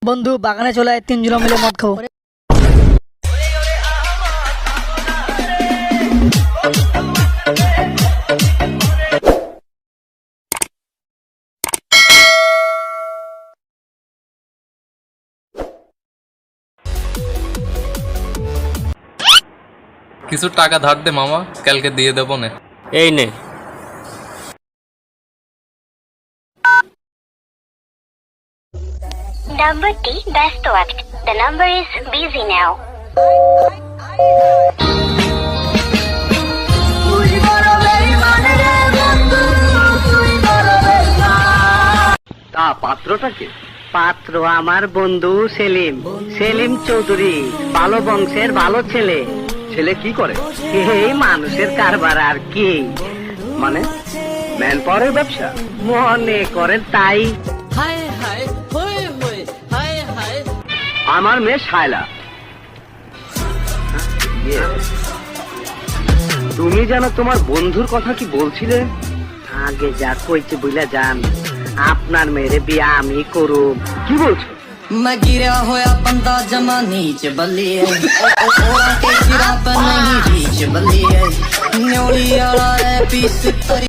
বন্ধু বাগানে চলে আয়, তিনজন মিলে মদ খাবো। কিছু টাকা ধার দে মামা, কালকে দিয়ে দেবো না। এই নে। নাম্বারটি ব্যস্ত আছে। The number is busy now. তা পাত্রটাকে? পাত্র আমার বন্ধু সেলিম, সেলিম চৌধুরী, ভালো বংশের ভালো ছেলে। ছেলে কি করে? এই মানুষের কারবার আর কি, মানে ম্যান পাওয়ারের ব্যবসা মনে করেন তাই। আমার মেয়ে শায়লা। তুমি যেন তোমার বন্ধুর কথা কি বলছিলে? আগে যা কইছে বুঝলা যান, আপনার মেয়েরে বিয়ে আমি করুম। কি বলছো? मैं गिरा होया बंदा जमा नीच बल्लिए ओरा के सिरा पर नहीं रीच बल्लिए न्योली वाला है पीस तरी